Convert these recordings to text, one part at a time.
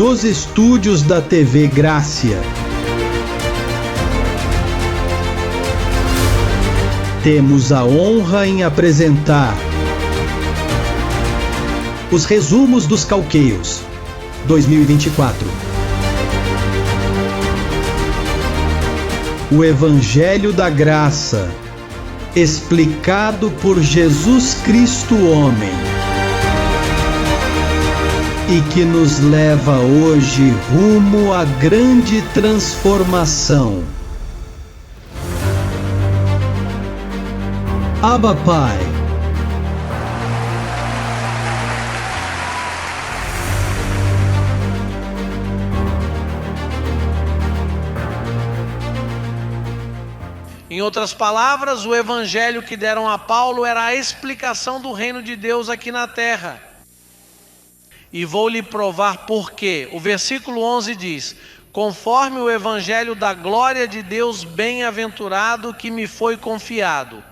dos estúdios da TV Grácia. Temos a honra em apresentar os resumos dos Calqueios 2024. O Evangelho da Graça, explicado por Jesus Cristo homem, e que nos leva hoje rumo à grande transformação. Abba Pai. Em outras palavras, o evangelho que deram a Paulo era a explicação do reino de Deus aqui na terra. E vou lhe provar por quê. O versículo 11 diz: conforme o evangelho da glória de Deus bem-aventurado que me foi confiado.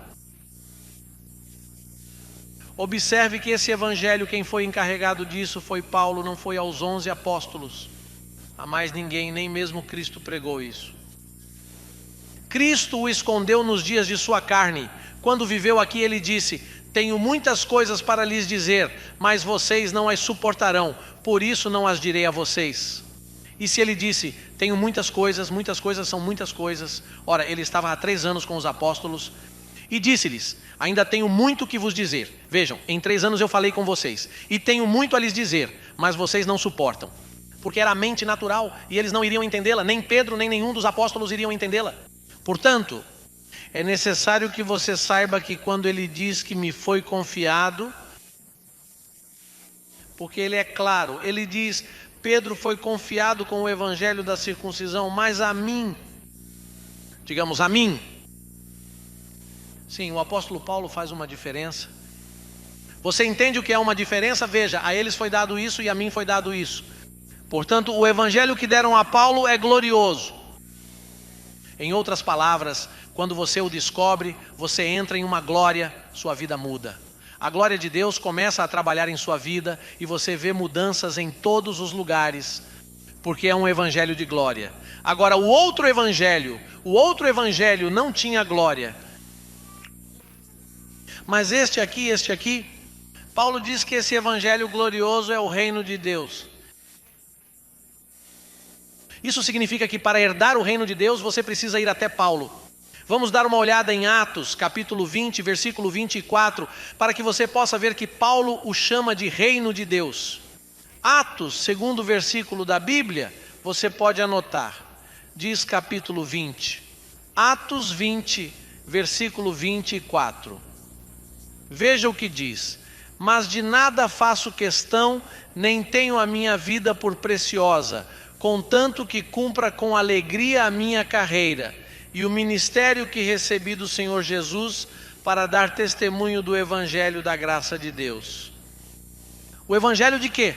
Observe que esse evangelho, quem foi encarregado disso foi Paulo, não foi aos 11 apóstolos. A mais ninguém, nem mesmo Cristo pregou isso. Cristo o escondeu nos dias de sua carne. Quando viveu aqui, ele disse: tenho muitas coisas para lhes dizer, mas vocês não as suportarão, por isso não as direi a vocês. E se ele disse, tenho muitas coisas são muitas coisas. Ora, ele estava há 3 anos com os apóstolos e disse-lhes: ainda tenho muito que vos dizer. Vejam, em 3 anos eu falei com vocês e tenho muito a lhes dizer, mas vocês não suportam. Porque era a mente natural e eles não iriam entendê-la, nem Pedro, nem nenhum dos apóstolos iriam entendê-la. Portanto, é necessário que você saiba que quando ele diz que me foi confiado, porque ele é claro, ele diz, Pedro foi confiado com o evangelho da circuncisão, mas a mim, digamos a mim. Sim, o apóstolo Paulo faz uma diferença. Você entende o que é uma diferença? Veja, a eles foi dado isso e a mim foi dado isso. Portanto, o evangelho que deram a Paulo é glorioso. Em outras palavras, quando você o descobre, você entra em uma glória, sua vida muda. A glória de Deus começa a trabalhar em sua vida e você vê mudanças em todos os lugares, porque é um evangelho de glória. Agora, o outro evangelho não tinha glória. Mas este aqui, Paulo diz que esse evangelho glorioso é o reino de Deus. Isso significa que para herdar o reino de Deus, você precisa ir até Paulo. Vamos dar uma olhada em Atos, capítulo 20, versículo 24, para que você possa ver que Paulo o chama de reino de Deus. Atos, segundo versículo da Bíblia, você pode anotar. Diz capítulo 20. Atos 20, versículo 24. Veja o que diz. Mas de nada faço questão, nem tenho a minha vida por preciosa, contanto que cumpra com alegria a minha carreira e o ministério que recebi do Senhor Jesus para dar testemunho do evangelho da graça de Deus. O evangelho de quê?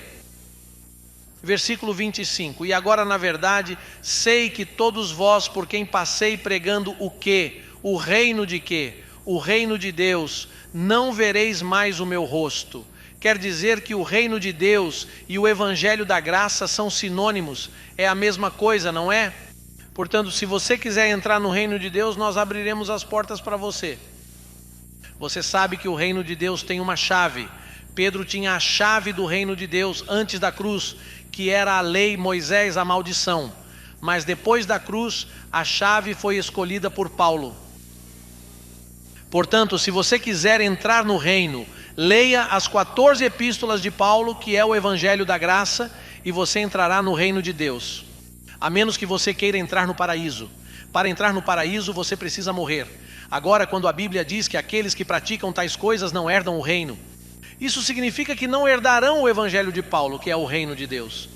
Versículo 25. E agora, na verdade, sei que todos vós, por quem passei pregando o quê? O reino de quê? O reino de Deus, não vereis mais o meu rosto. Quer dizer que o reino de Deus e o evangelho da graça são sinônimos, é a mesma coisa, não é? Portanto, se você quiser entrar no reino de Deus, nós abriremos as portas para você. Você sabe que o reino de Deus tem uma chave. Pedro tinha a chave do reino de Deus antes da cruz, que era a lei, Moisés, a maldição. Mas depois da cruz, a chave foi escolhida por Paulo. Portanto, se você quiser entrar no reino, leia as 14 epístolas de Paulo, que é o evangelho da graça, e você entrará no reino de Deus. A menos que você queira entrar no paraíso. Para entrar no paraíso, você precisa morrer. Agora, quando a Bíblia diz que aqueles que praticam tais coisas não herdam o reino, isso significa que não herdarão o evangelho de Paulo, que é o reino de Deus.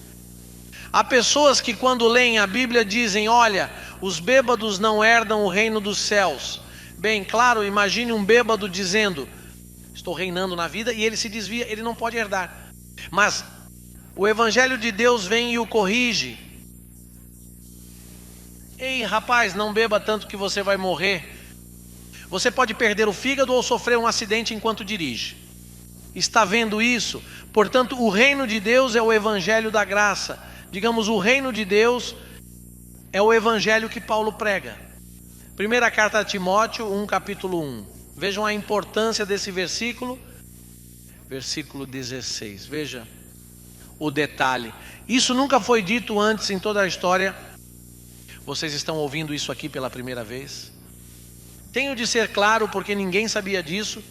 Há pessoas que quando leem a Bíblia dizem, olha, os bêbados não herdam o reino dos céus. Bem, claro, imagine um bêbado dizendo, estou reinando na vida, e ele se desvia, ele não pode herdar. Mas o evangelho de Deus vem e o corrige. Ei, rapaz, não beba tanto que você vai morrer. Você pode perder o fígado ou sofrer um acidente enquanto dirige. Está vendo isso? Portanto, o reino de Deus é o evangelho da graça. Digamos, o reino de Deus é o evangelho que Paulo prega. Primeira carta a Timóteo 1, capítulo 1. Vejam a importância desse versículo. Versículo 16. Veja o detalhe. Isso nunca foi dito antes em toda a história. Vocês estão ouvindo isso aqui pela primeira vez. Tenho de ser claro porque ninguém sabia disso.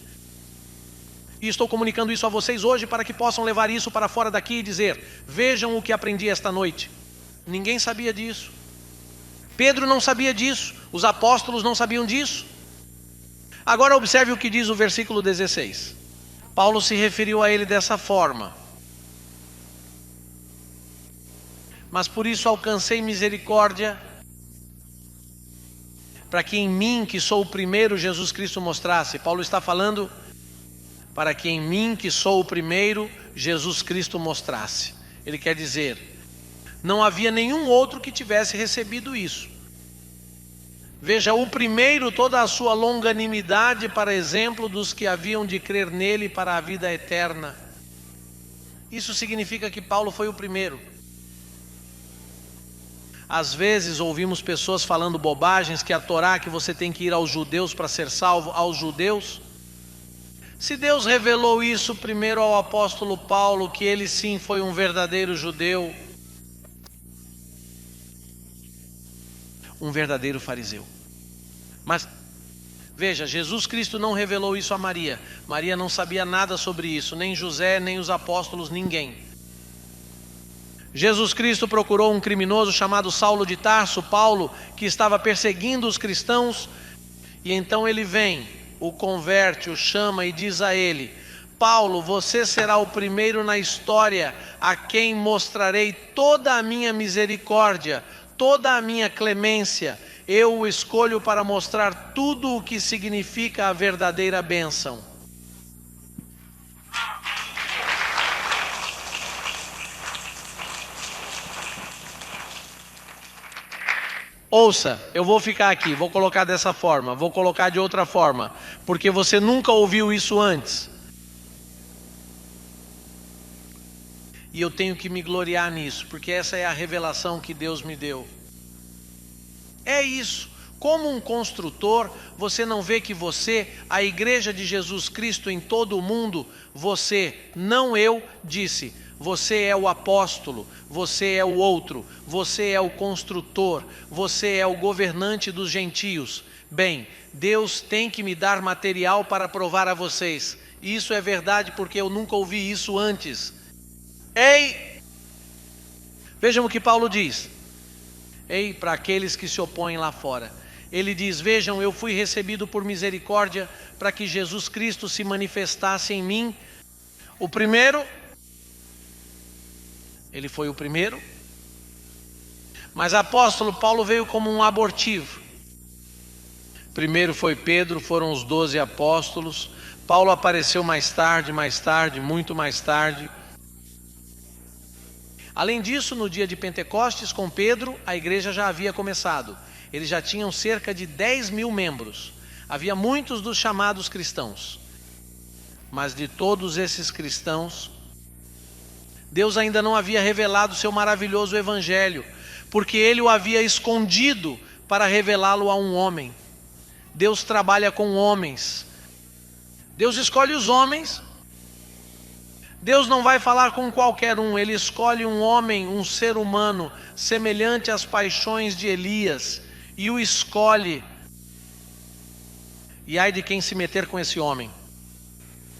E estou comunicando isso a vocês hoje para que possam levar isso para fora daqui e dizer: vejam o que aprendi esta noite. Ninguém sabia disso. Pedro não sabia disso. Os apóstolos não sabiam disso. Agora observe o que diz o versículo 16. Paulo se referiu a ele dessa forma: mas por isso alcancei misericórdia, para que em mim, que sou o primeiro, Jesus Cristo mostrasse. Paulo está falando para que em mim, que sou o primeiro, Jesus Cristo mostrasse. Ele quer dizer, não havia nenhum outro que tivesse recebido isso. Veja, o primeiro, toda a sua longanimidade, para exemplo dos que haviam de crer nele para a vida eterna. Isso significa que Paulo foi o primeiro. Às vezes ouvimos pessoas falando bobagens, que a Torá, que você tem que ir aos judeus para ser salvo, aos judeus. Se Deus revelou isso primeiro ao apóstolo Paulo, que ele sim foi um verdadeiro judeu, um verdadeiro fariseu. Mas veja, Jesus Cristo não revelou isso a Maria. Maria não sabia nada sobre isso, nem José, nem os apóstolos, ninguém. Jesus Cristo procurou um criminoso chamado Saulo de Tarso, Paulo, que estava perseguindo os cristãos, e então ele vem, o converte, o chama e diz a ele: Paulo, você será o primeiro na história a quem mostrarei toda a minha misericórdia, toda a minha clemência. Eu o escolho para mostrar tudo o que significa a verdadeira bênção. Ouça, eu vou ficar aqui, vou colocar dessa forma, vou colocar de outra forma, porque você nunca ouviu isso antes. E eu tenho que me gloriar nisso, porque essa é a revelação que Deus me deu. É isso. Como um construtor, você não vê que você, a igreja de Jesus Cristo em todo o mundo, você, não eu, disse, você é o apóstolo, você é o outro, você é o construtor, você é o governante dos gentios. Bem, Deus tem que me dar material para provar a vocês. Isso é verdade porque eu nunca ouvi isso antes. Ei! Vejam o que Paulo diz. Ei, para aqueles que se opõem lá fora. Ele diz, vejam, eu fui recebido por misericórdia para que Jesus Cristo se manifestasse em mim. O primeiro, ele foi o primeiro. Mas apóstolo Paulo veio como um abortivo. Primeiro foi Pedro, foram os 12 apóstolos. Paulo apareceu mais tarde, muito mais tarde. Além disso, no dia de Pentecostes, com Pedro, a igreja já havia começado. Eles já tinham cerca de 10.000 membros. Havia muitos dos chamados cristãos. Mas de todos esses cristãos, Deus ainda não havia revelado o seu maravilhoso evangelho, porque ele o havia escondido para revelá-lo a um homem. Deus trabalha com homens. Deus escolhe os homens. Deus não vai falar com qualquer um, ele escolhe um homem, um ser humano, semelhante às paixões de Elias, e o escolhe. E ai de quem se meter com esse homem.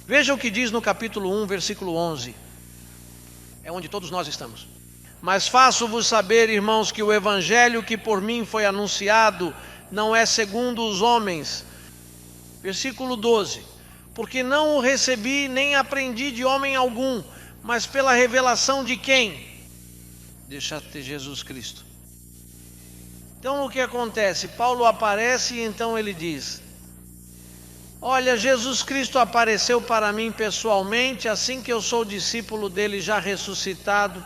Veja o que diz no capítulo 1, versículo 11. É onde todos nós estamos. Mas faço-vos saber, irmãos, que o evangelho que por mim foi anunciado não é segundo os homens. Versículo 12. Porque não o recebi nem aprendi de homem algum, mas pela revelação de quem? De Jesus Cristo. Então o que acontece? Paulo aparece e então ele diz, olha, Jesus Cristo apareceu para mim pessoalmente, assim que eu sou discípulo dele já ressuscitado.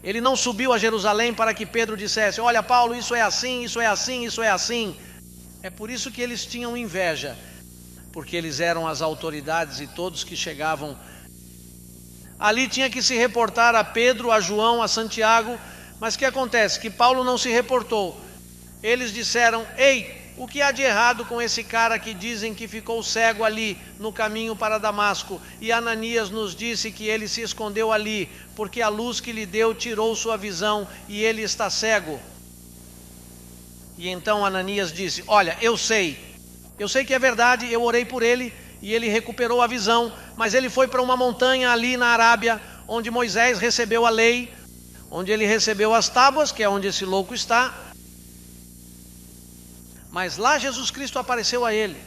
Ele não subiu a Jerusalém para que Pedro dissesse, olha Paulo, isso é assim, isso é assim, isso é assim. É por isso que eles tinham inveja, porque eles eram as autoridades e todos que chegavam Ali tinha que se reportar a Pedro, a João, a Santiago. Mas o que acontece? Que Paulo não se reportou. Eles disseram: ei, o que há de errado com esse cara que dizem que ficou cego ali no caminho para Damasco? E Ananias nos disse que ele se escondeu ali, porque a luz que lhe deu tirou sua visão e ele está cego. E então Ananias disse: olha, eu sei que é verdade, eu orei por ele e ele recuperou a visão, mas ele foi para uma montanha ali na Arábia, onde Moisés recebeu a lei, onde ele recebeu as tábuas, que é onde esse louco está. Mas lá Jesus Cristo apareceu a ele.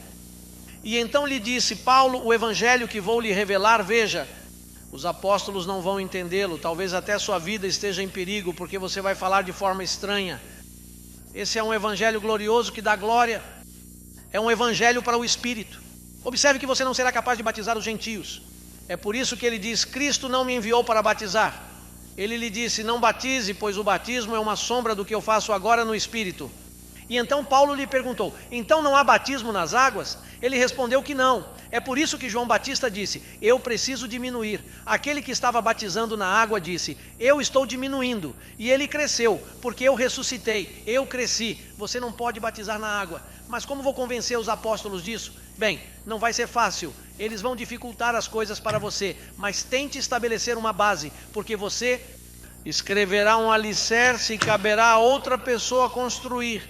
E então lhe disse: Paulo, o evangelho que vou lhe revelar, veja, os apóstolos não vão entendê-lo, talvez até sua vida esteja em perigo, porque você vai falar de forma estranha. Esse é um evangelho glorioso que dá glória, é um evangelho para o Espírito. Observe que você não será capaz de batizar os gentios. É por isso que ele diz: Cristo não me enviou para batizar. Ele lhe disse: não batize, pois o batismo é uma sombra do que eu faço agora no Espírito. E então Paulo lhe perguntou: então não há batismo nas águas? Ele respondeu que não. É por isso que João Batista disse: eu preciso diminuir. Aquele que estava batizando na água disse: eu estou diminuindo. E ele cresceu, porque eu ressuscitei, eu cresci. Você não pode batizar na água. Mas como vou convencer os apóstolos disso? Bem, não vai ser fácil. Eles vão dificultar as coisas para você. Mas tente estabelecer uma base, porque você escreverá um alicerce e caberá a outra pessoa construir.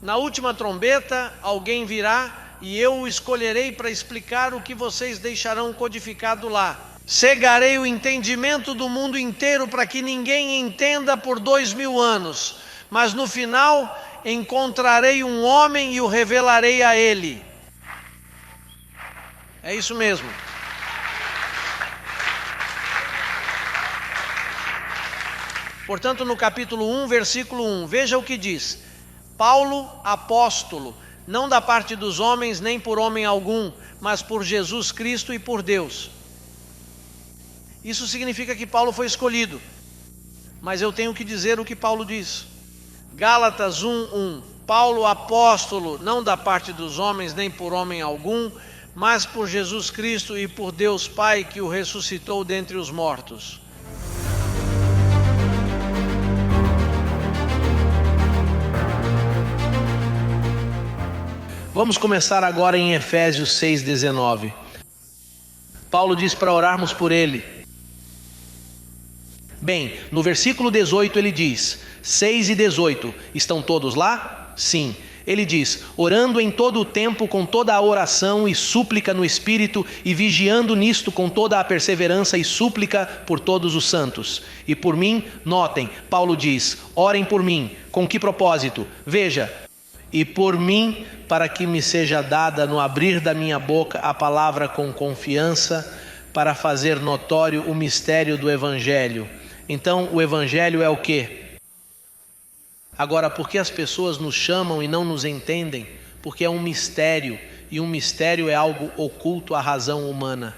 Na última trombeta, alguém virá e eu o escolherei para explicar o que vocês deixarão codificado lá. Cegarei o entendimento do mundo inteiro para que ninguém entenda por 2000 anos. Mas no final, encontrarei um homem e o revelarei a ele. É isso mesmo. Portanto, no capítulo 1, versículo 1, veja o que diz: Paulo, apóstolo, não da parte dos homens, nem por homem algum, mas por Jesus Cristo e por Deus. Isso significa que Paulo foi escolhido. Mas eu tenho que dizer o que Paulo diz. Gálatas 1:1, Paulo, apóstolo, não da parte dos homens, nem por homem algum, mas por Jesus Cristo e por Deus Pai, que o ressuscitou dentre os mortos. Vamos começar agora em Efésios 6:19. Paulo diz para orarmos por ele. Bem, no versículo 18 ele diz, 6 e 18, estão todos lá? Sim. Ele diz: orando em todo o tempo com toda a oração e súplica no Espírito e vigiando nisto com toda a perseverança e súplica por todos os santos. E por mim, notem, Paulo diz, orem por mim. Com que propósito? Veja, e por mim, para que me seja dada no abrir da minha boca a palavra com confiança, para fazer notório o mistério do Evangelho. Então, o Evangelho é o quê? Agora, por que as pessoas nos chamam e não nos entendem? Porque é um mistério, e um mistério é algo oculto à razão humana.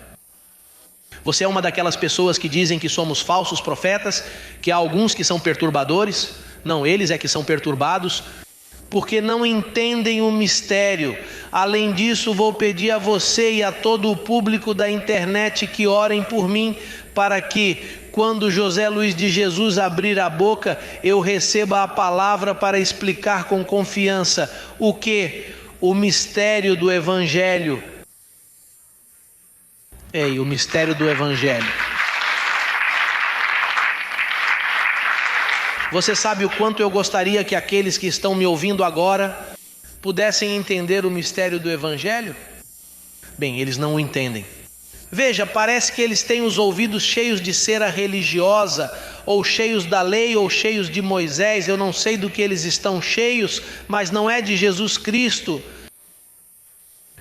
Você é uma daquelas pessoas que dizem que somos falsos profetas, que há alguns que são perturbadores? Não, eles é que são perturbados, porque não entendem o mistério. Além disso, vou pedir a você e a todo o público da internet que orem por mim, para que, quando José Luiz de Jesus abrir a boca, eu receba a palavra para explicar com confiança o que? O mistério do Evangelho. O mistério do Evangelho. Você sabe o quanto eu gostaria que aqueles que estão me ouvindo agora pudessem entender o mistério do Evangelho? Bem, eles não o entendem. Veja, parece que eles têm os ouvidos cheios de cera religiosa, ou cheios da lei, ou cheios de Moisés. Eu não sei do que eles estão cheios, mas não é de Jesus Cristo.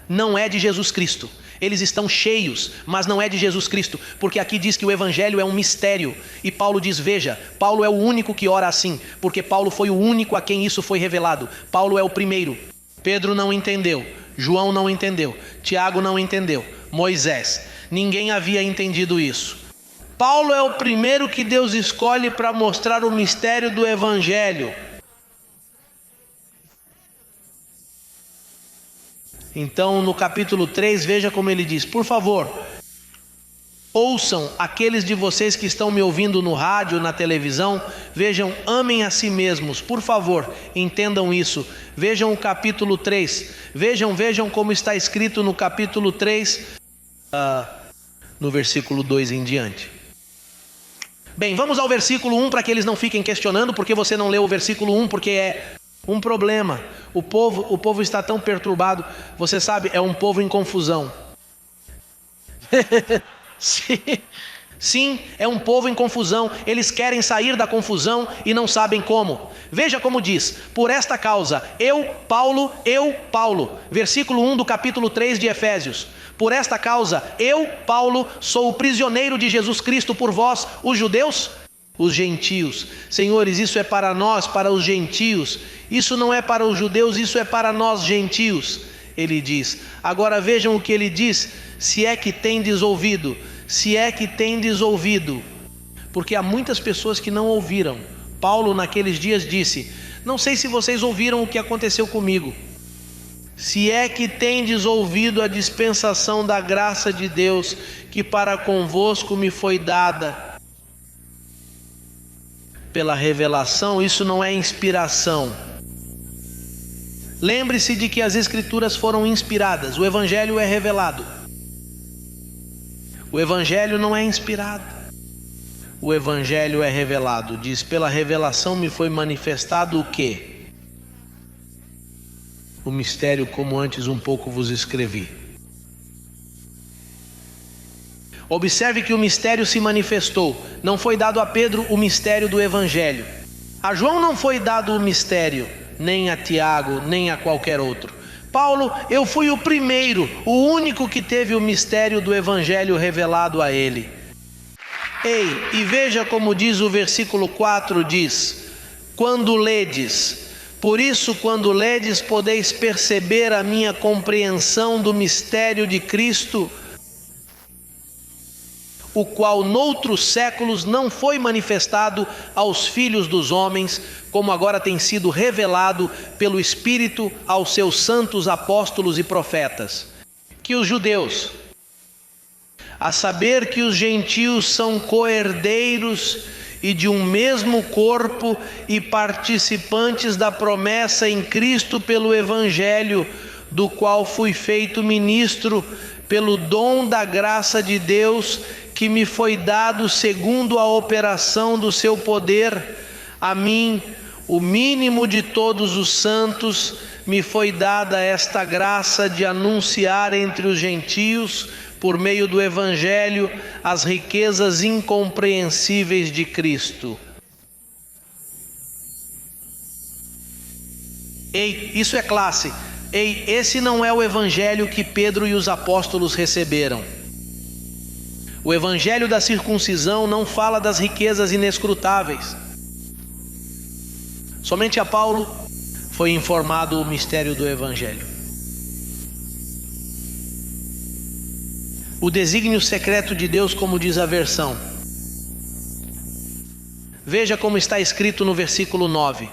Não é de Jesus Cristo. Eles estão cheios, mas não é de Jesus Cristo, porque aqui diz que o Evangelho é um mistério, e Paulo diz, veja, Paulo é o único que ora assim, porque Paulo foi o único a quem isso foi revelado. Paulo é o primeiro. Pedro não entendeu, João não entendeu, Tiago não entendeu, Moisés, ninguém havia entendido isso. Paulo é o primeiro que Deus escolhe para mostrar o mistério do Evangelho. Então, no capítulo 3, veja como ele diz, por favor, ouçam, aqueles de vocês que estão me ouvindo no rádio, na televisão, vejam, amem a si mesmos, por favor, entendam isso. Vejam o capítulo 3, vejam como está escrito no capítulo 3, no versículo 2 em diante. Bem, vamos ao versículo 1 para que eles não fiquem questionando porque você não leu o versículo 1, porque é um problema. O povo está tão perturbado, você sabe, é um povo em confusão. Sim, é um povo em confusão. Eles querem sair da confusão e não sabem como. Veja como diz: por esta causa, eu, Paulo, versículo 1 do capítulo 3 de Efésios. Por esta causa, eu, Paulo, sou o prisioneiro de Jesus Cristo por vós, os judeus, os gentios. Senhores, isso é para nós, para os gentios. Isso não é para os judeus, isso é para nós gentios. Ele diz. Agora vejam o que ele diz: se é que tendes ouvido, porque há muitas pessoas que não ouviram. Paulo naqueles dias disse: não sei se vocês ouviram o que aconteceu comigo. Se é que tendes ouvido a dispensação da graça de Deus, que para convosco me foi dada pela revelação. Isso não é inspiração. Lembre-se de que as escrituras foram inspiradas. O evangelho é revelado. O evangelho não é inspirado. O evangelho é revelado. Diz: pela revelação me foi manifestado o quê? O mistério, como antes um pouco vos escrevi. Observe que o mistério se manifestou. Não foi dado a Pedro o mistério do evangelho. A João não foi dado o mistério, nem a Tiago, nem a qualquer outro. Paulo, eu fui o primeiro, o único que teve o mistério do evangelho revelado a ele. Ei, e veja como diz o versículo 4, diz: quando ledes, por isso quando ledes podeis perceber a minha compreensão do mistério de Cristo, o qual noutros séculos não foi manifestado aos filhos dos homens, como agora tem sido revelado pelo Espírito aos seus santos apóstolos e profetas. Que os judeus, a saber que os gentios são coherdeiros e de um mesmo corpo e participantes da promessa em Cristo pelo Evangelho, do qual fui feito ministro pelo dom da graça de Deus, que me foi dado segundo a operação do seu poder. A mim, o mínimo de todos os santos, me foi dada esta graça de anunciar entre os gentios, por meio do Evangelho, as riquezas incompreensíveis de Cristo. Ei, isso é classe. Ei, esse não é o Evangelho que Pedro e os apóstolos receberam. O Evangelho da circuncisão não fala das riquezas inescrutáveis. Somente a Paulo foi informado o mistério do Evangelho. O desígnio secreto de Deus, como diz a versão. Veja como está escrito no versículo 9: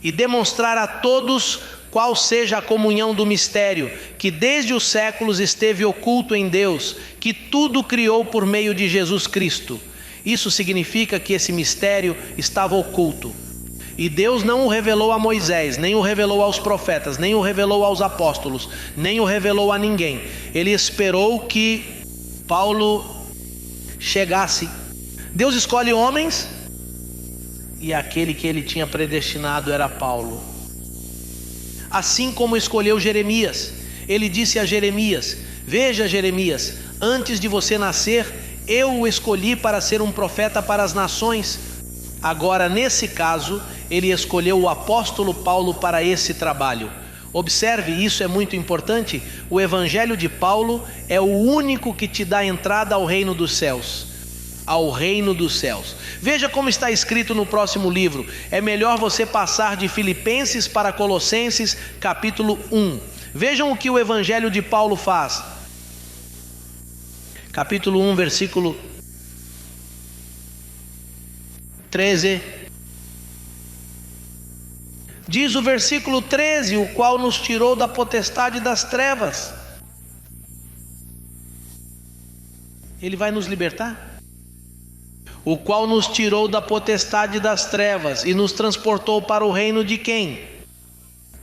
e demonstrar a todos qual seja a comunhão do mistério, que desde os séculos esteve oculto em Deus, que tudo criou por meio de Jesus Cristo. Isso significa que esse mistério estava oculto. E Deus não o revelou a Moisés, nem o revelou aos profetas, nem o revelou aos apóstolos, nem o revelou a ninguém. Ele esperou que Paulo chegasse. Deus escolhe homens, e aquele que ele tinha predestinado era Paulo. Assim como escolheu Jeremias. Ele disse a Jeremias: veja, Jeremias, antes de você nascer, eu o escolhi para ser um profeta para as nações. Agora, nesse caso, ele escolheu o apóstolo Paulo para esse trabalho. Observe, isso é muito importante. O evangelho de Paulo é o único que te dá entrada ao reino dos céus. Ao reino dos céus. Veja como está escrito no próximo livro. É melhor você passar de Filipenses para Colossenses, capítulo 1. Vejam o que o evangelho de Paulo faz. Capítulo 1, versículo 13. Diz o versículo 13: o qual nos tirou da potestade das trevas Ele vai nos libertar? O qual nos tirou da potestade das trevas e nos transportou para o reino de quem?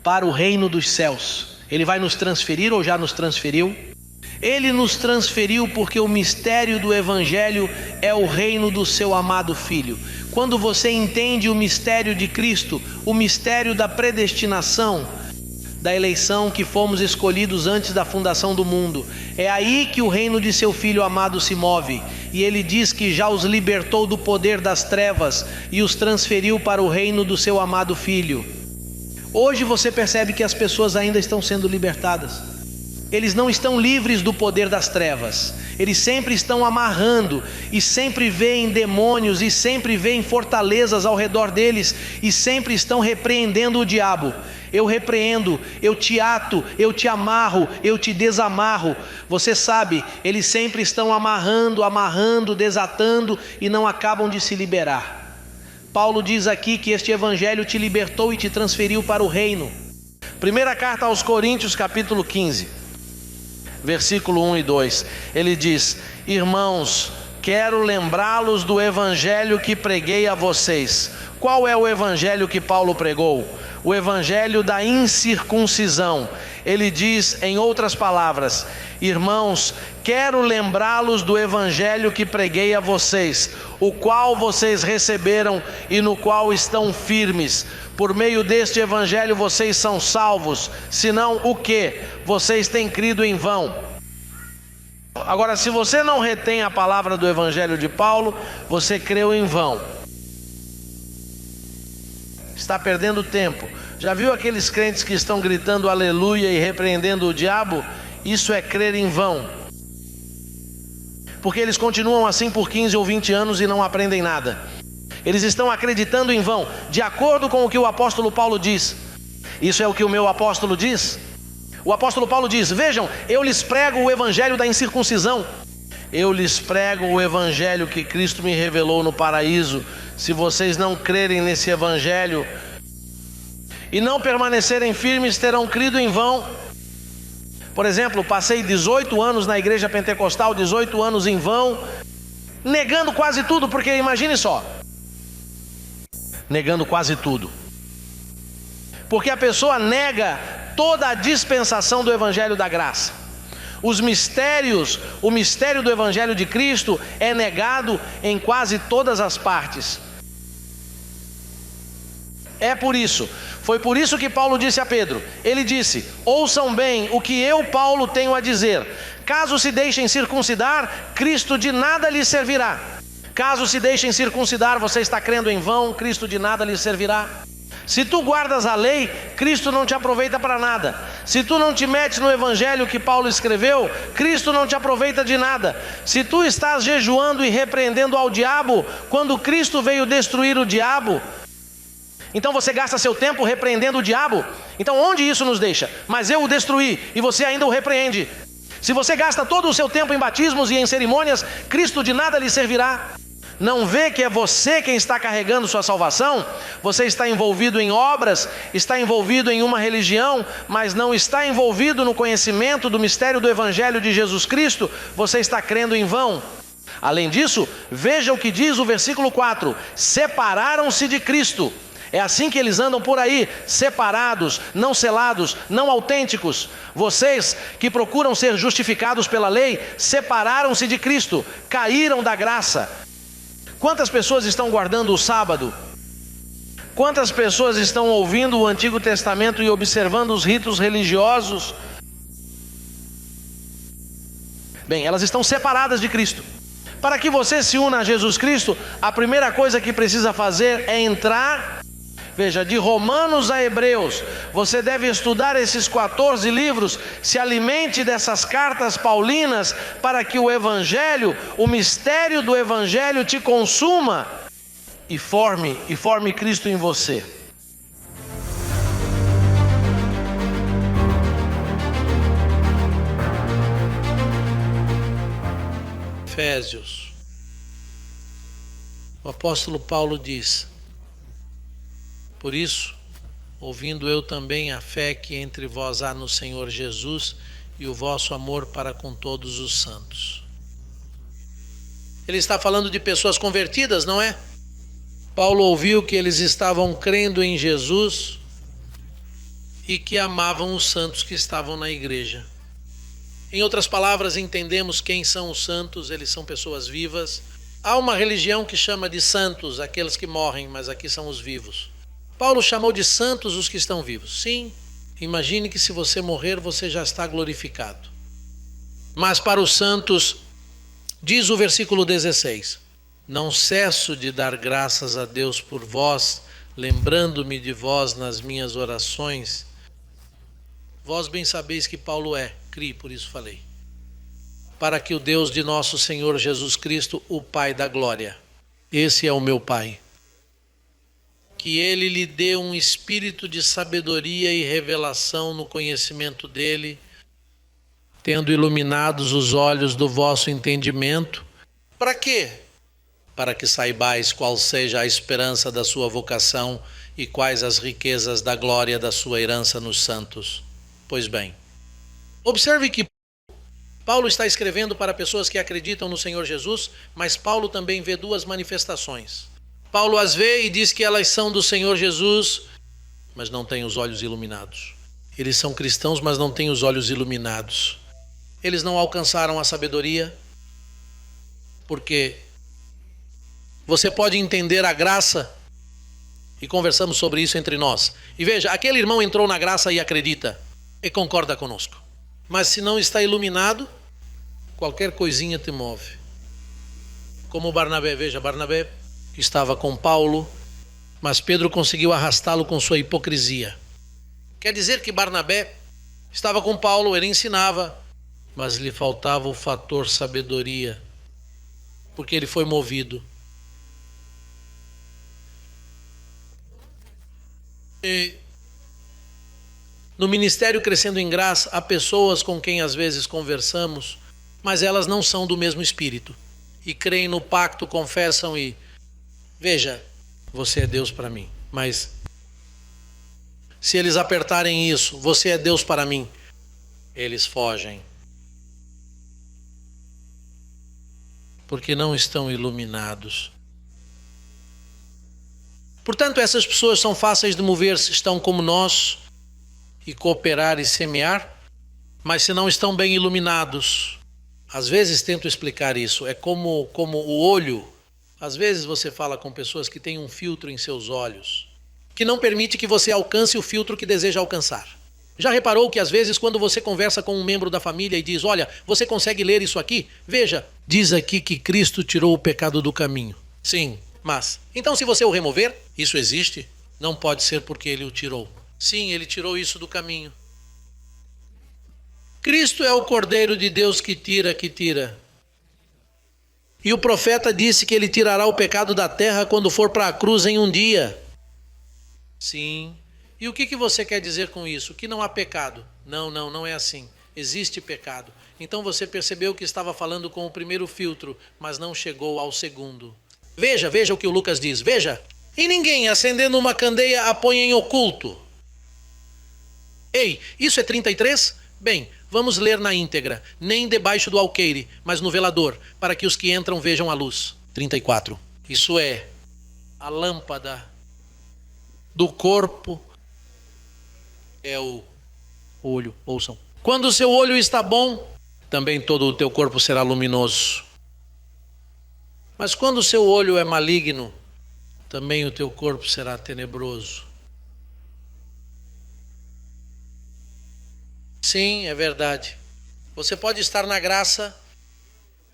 Para o reino dos céus. Ele vai nos transferir ou já nos transferiu? Ele nos transferiu porque o mistério do Evangelho é o reino do seu amado Filho. Quando você entende o mistério de Cristo, o mistério da predestinação, da eleição, que fomos escolhidos antes da fundação do mundo, é aí que o reino de seu Filho amado se move. E ele diz que já os libertou do poder das trevas e os transferiu para o reino do seu amado Filho. Hoje você percebe que as pessoas ainda estão sendo libertadas. Eles não estão livres do poder das trevas. Eles sempre estão amarrando e sempre veem demônios e sempre veem fortalezas ao redor deles e sempre estão repreendendo o diabo. Eu repreendo, eu te ato, eu te amarro, eu te desamarro. Você sabe, eles sempre estão amarrando, desatando e não acabam de se liberar. Paulo diz aqui que este evangelho te libertou e te transferiu para o reino. Primeira carta aos Coríntios, capítulo 15, versículo 1 e 2. Ele diz: irmãos, quero lembrá-los do evangelho que preguei a vocês. Qual é o evangelho que Paulo pregou? O evangelho da incircuncisão. Ele diz, em outras palavras: irmãos, quero lembrá-los do evangelho que preguei a vocês, o qual vocês receberam e no qual estão firmes. Por meio deste evangelho vocês são salvos, senão o que? Vocês têm crido em vão. Agora, se você não retém a palavra do evangelho de Paulo, você creu em vão. Está perdendo tempo. Já viu aqueles crentes que estão gritando aleluia e repreendendo o diabo? Isso é crer em vão. Porque eles continuam assim por 15 ou 20 anos e não aprendem nada. Eles estão acreditando em vão, de acordo com o que o apóstolo Paulo diz. Isso é o que o meu apóstolo diz. O apóstolo Paulo diz: vejam, eu lhes prego o evangelho da incircuncisão. Eu lhes prego o evangelho que Cristo me revelou no paraíso. Se vocês não crerem nesse evangelho e não permanecerem firmes, terão crido em vão. Por exemplo, passei 18 anos na igreja pentecostal, 18 anos em vão, negando quase tudo, porque imagine só, negando quase tudo, porque a pessoa nega toda a dispensação do evangelho da graça. Os mistérios, o mistério do evangelho de Cristo é negado em quase todas as partes. Foi por isso que Paulo disse a Pedro, ele disse: ouçam bem o que eu, Paulo, tenho a dizer. Caso se deixem circuncidar, Cristo de nada lhes servirá. Caso se deixem circuncidar, você está crendo em vão, Cristo de nada lhes servirá. Se tu guardas a lei, Cristo não te aproveita para nada. Se tu não te metes no evangelho que Paulo escreveu, Cristo não te aproveita de nada. Se tu estás jejuando e repreendendo ao diabo, quando Cristo veio destruir o diabo, então você gasta seu tempo repreendendo o diabo. Então onde isso nos deixa? Mas eu o destruí e você ainda o repreende. Se você gasta todo o seu tempo em batismos e em cerimônias, Cristo de nada lhe servirá. Não vê que é você quem está carregando sua salvação? Você está envolvido em obras, está envolvido em uma religião, mas não está envolvido no conhecimento do mistério do evangelho de Jesus Cristo. Você está crendo em vão. Além disso, veja o que diz o versículo 4: separaram-se de Cristo. É assim que eles andam por aí, separados, não selados, não autênticos. Vocês que procuram ser justificados pela lei, separaram-se de Cristo, caíram da graça. Quantas pessoas estão guardando o sábado? Quantas pessoas estão ouvindo o Antigo Testamento e observando os ritos religiosos? Bem, elas estão separadas de Cristo. Para que você se una a Jesus Cristo, a primeira coisa que precisa fazer é entrar, veja, de Romanos a Hebreus. Você deve estudar esses 14 livros, se alimente dessas cartas paulinas, para que o evangelho, o mistério do evangelho te consuma e forme Cristo em você. Efésios. O apóstolo Paulo diz: por isso, ouvindo eu também a fé que entre vós há no Senhor Jesus e o vosso amor para com todos os santos. Ele está falando de pessoas convertidas, não é? Paulo ouviu que eles estavam crendo em Jesus e que amavam os santos que estavam na igreja. Em outras palavras, entendemos quem são os santos, eles são pessoas vivas. Há uma religião que chama de santos aqueles que morrem, mas aqui são os vivos. Paulo chamou de santos os que estão vivos. Sim, imagine que se você morrer, você já está glorificado. Mas para os santos, diz o versículo 16: não cesso de dar graças a Deus por vós, lembrando-me de vós nas minhas orações. Vós bem sabeis que Paulo criei, por isso falei. Para que o Deus de nosso Senhor Jesus Cristo, o Pai da glória, esse é o meu Pai, que Ele lhe dê um espírito de sabedoria e revelação no conhecimento dEle, tendo iluminados os olhos do vosso entendimento. Para quê? Para que saibais qual seja a esperança da sua vocação e quais as riquezas da glória da sua herança nos santos. Pois bem, observe que Paulo está escrevendo para pessoas que acreditam no Senhor Jesus, mas Paulo também vê duas manifestações. Paulo as vê e diz que elas são do Senhor Jesus, mas não têm os olhos iluminados. Eles são cristãos, mas não têm os olhos iluminados. Eles não alcançaram a sabedoria, porque você pode entender a graça, e conversamos sobre isso entre nós. E veja, aquele irmão entrou na graça e acredita, e concorda conosco. Mas se não está iluminado, qualquer coisinha te move. Como Barnabé, veja, Barnabé estava com Paulo, mas Pedro conseguiu arrastá-lo com sua hipocrisia. Quer dizer que Barnabé estava com Paulo, ele ensinava, mas lhe faltava o fator sabedoria, porque ele foi movido. E no ministério Crescendo em Graça, há pessoas com quem às vezes conversamos, mas elas não são do mesmo espírito. E creem no pacto, confessam e... Veja, você é Deus para mim. Mas se eles apertarem isso, você é Deus para mim, eles fogem. Porque não estão iluminados. Portanto, essas pessoas são fáceis de mover-se, estão como nós, e cooperar e semear, mas se não estão bem iluminados. Às vezes tento explicar isso, é como o olho. Às vezes você fala com pessoas que têm um filtro em seus olhos, que não permite que você alcance o filtro que deseja alcançar. Já reparou que às vezes quando você conversa com um membro da família e diz, olha, você consegue ler isso aqui? Veja, diz aqui que Cristo tirou o pecado do caminho. Sim, mas, então se você o remover, isso existe? Não pode ser porque ele o tirou. Sim, ele tirou isso do caminho. Cristo é o Cordeiro de Deus que tira. E o profeta disse que ele tirará o pecado da terra quando for para a cruz em um dia. Sim. E o que você quer dizer com isso? Que não há pecado. Não é assim. Existe pecado. Então você percebeu que estava falando com o primeiro filtro, mas não chegou ao segundo. Veja o que o Lucas diz. Veja. E ninguém, acendendo uma candeia, a põe em oculto. Ei, isso é 33? Bem, vamos ler na íntegra. Nem debaixo do alqueire, mas no velador, para que os que entram vejam a luz. 34. Isso é a lâmpada do corpo, é o olho. Ouçam. Quando o seu olho está bom, também todo o teu corpo será luminoso. Mas quando o seu olho é maligno, também o teu corpo será tenebroso. Sim, é verdade. Você pode estar na graça,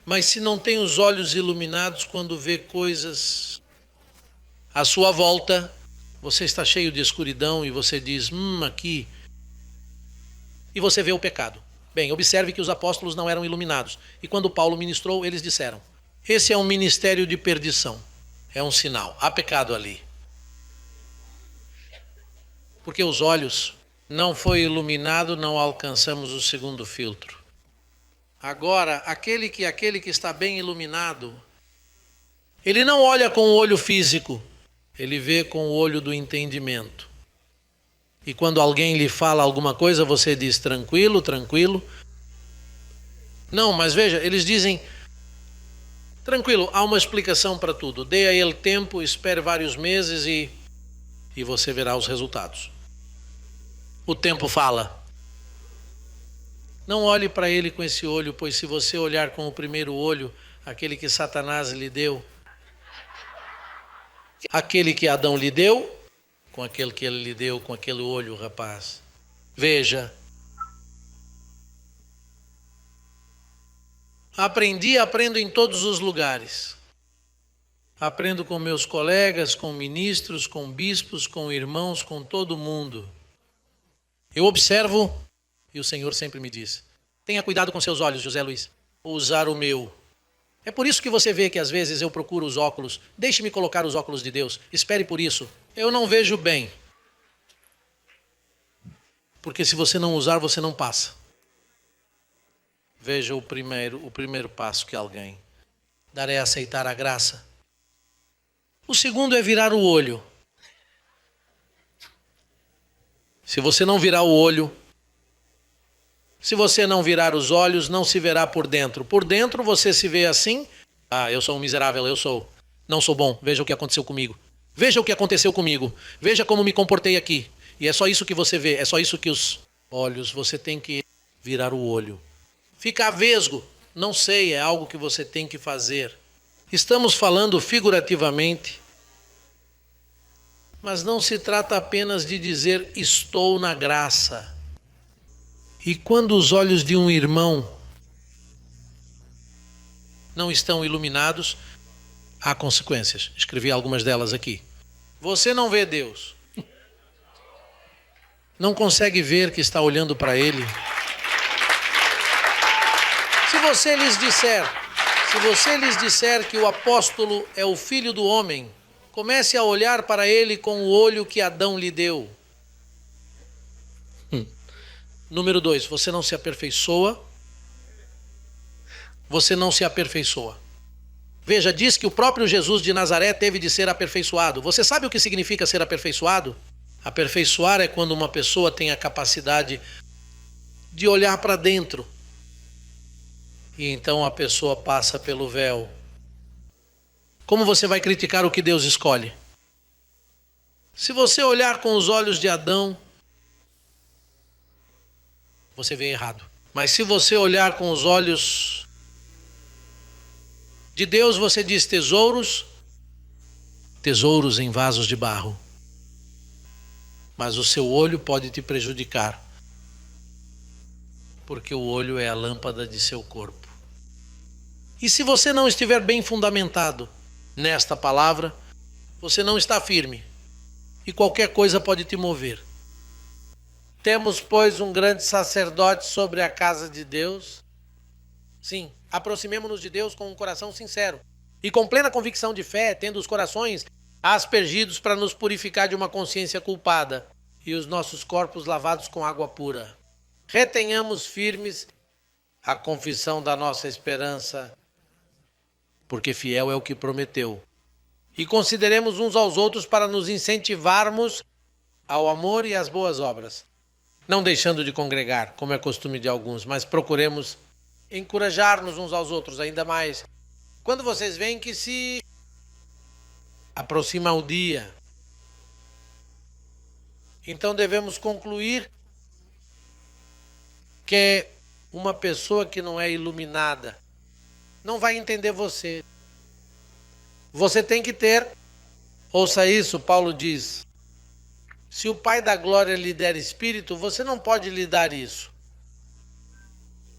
mas se não tem os olhos iluminados quando vê coisas à sua volta, você está cheio de escuridão e você diz, aqui. E você vê o pecado. Bem, observe que os apóstolos não eram iluminados. E quando Paulo ministrou, eles disseram, esse é um ministério de perdição. É um sinal. Há pecado ali. Porque os olhos não foi iluminado, não alcançamos o segundo filtro. Agora, aquele que está bem iluminado, ele não olha com o olho físico, ele vê com o olho do entendimento. E quando alguém lhe fala alguma coisa, você diz, tranquilo. Não, mas veja, eles dizem, Tranquilo, há uma explicação para tudo. Dê a ele tempo, espere vários meses e você verá os resultados. O tempo fala. Não olhe para ele com esse olho, pois se você olhar com o primeiro olho, aquele que Satanás lhe deu, aquele que Adão lhe deu, com aquele que ele lhe deu, com aquele olho, rapaz. Veja. Aprendo em todos os lugares. Aprendo com meus colegas, com ministros, com bispos, com irmãos, com todo mundo. Eu observo, e o Senhor sempre me diz, tenha cuidado com seus olhos, José Luiz, usar o meu. É por isso que você vê que às vezes eu procuro os óculos. Deixe-me colocar os óculos de Deus. Espere por isso. Eu não vejo bem. Porque se você não usar, você não passa. Veja o primeiro passo que alguém dar é aceitar a graça. O segundo é virar o olho. Se você não virar o olho, se você não virar os olhos, não se verá por dentro. Por dentro você se vê assim, eu sou um miserável, não sou bom, veja o que aconteceu comigo. Veja o que aconteceu comigo, veja como me comportei aqui. E é só isso que você vê, é só isso que os olhos, você tem que virar o olho. Ficar vesgo, não sei, é algo que você tem que fazer. Estamos falando figurativamente, mas não se trata apenas de dizer estou na graça. E quando os olhos de um irmão não estão iluminados, há consequências. Escrevi algumas delas aqui. Você não vê Deus. Não consegue ver que está olhando para Ele. Se você lhes disser que o apóstolo é o filho do homem, comece a olhar para ele com o olho que Adão lhe deu. Número 2, você não se aperfeiçoa. Você não se aperfeiçoa. Veja, diz que o próprio Jesus de Nazaré teve de ser aperfeiçoado. Você sabe o que significa ser aperfeiçoado? Aperfeiçoar é quando uma pessoa tem a capacidade de olhar para dentro. E então a pessoa passa pelo véu. Como você vai criticar o que Deus escolhe? Se você olhar com os olhos de Adão, você vê errado. Mas se você olhar com os olhos de Deus, você diz tesouros em vasos de barro. Mas o seu olho pode te prejudicar, porque o olho é a lâmpada de seu corpo. E se você não estiver bem fundamentado nesta palavra, você não está firme, e qualquer coisa pode te mover. Temos, pois, um grande sacerdote sobre a casa de Deus. Sim, aproximemo-nos de Deus com um coração sincero e com plena convicção de fé, tendo os corações aspergidos para nos purificar de uma consciência culpada e os nossos corpos lavados com água pura. Retenhamos firmes a confissão da nossa esperança, porque fiel é o que prometeu. E consideremos uns aos outros para nos incentivarmos ao amor e às boas obras, não deixando de congregar, como é costume de alguns, mas procuremos encorajar-nos uns aos outros ainda mais. Quando vocês veem que se aproxima o dia, então devemos concluir que uma pessoa que não é iluminada não vai entender você. Você tem que ter, ouça isso, Paulo diz, se o Pai da Glória lhe der espírito, você não pode lhe dar isso.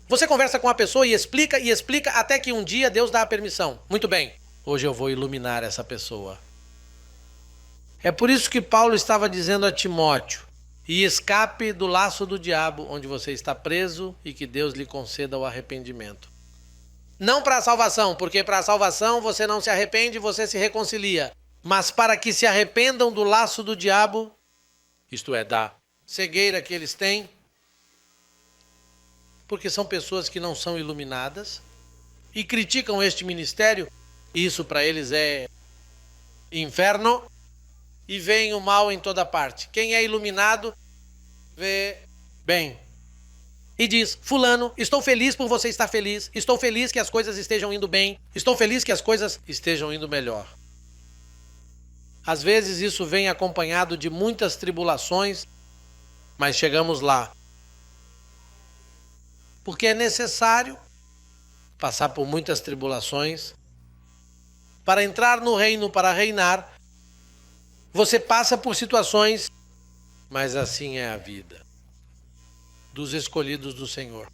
Você conversa com a pessoa e explica até que um dia Deus dá a permissão. Muito bem, hoje eu vou iluminar essa pessoa. É por isso que Paulo estava dizendo a Timóteo, e escape do laço do diabo, onde você está preso, e que Deus lhe conceda o arrependimento. Não para a salvação, porque para a salvação você não se arrepende, você se reconcilia. Mas para que se arrependam do laço do diabo, isto é, da cegueira que eles têm, porque são pessoas que não são iluminadas e criticam este ministério, isso para eles é inferno, e veem o mal em toda parte. Quem é iluminado vê bem. e diz: fulano, estou feliz por você estar feliz, estou feliz que as coisas estejam indo bem, estou feliz que as coisas estejam indo melhor. Às vezes isso vem acompanhado de muitas tribulações, mas chegamos lá. Porque é necessário passar por muitas tribulações para entrar no reino, para reinar. Você passa por situações, mas assim é a vida dos escolhidos do Senhor.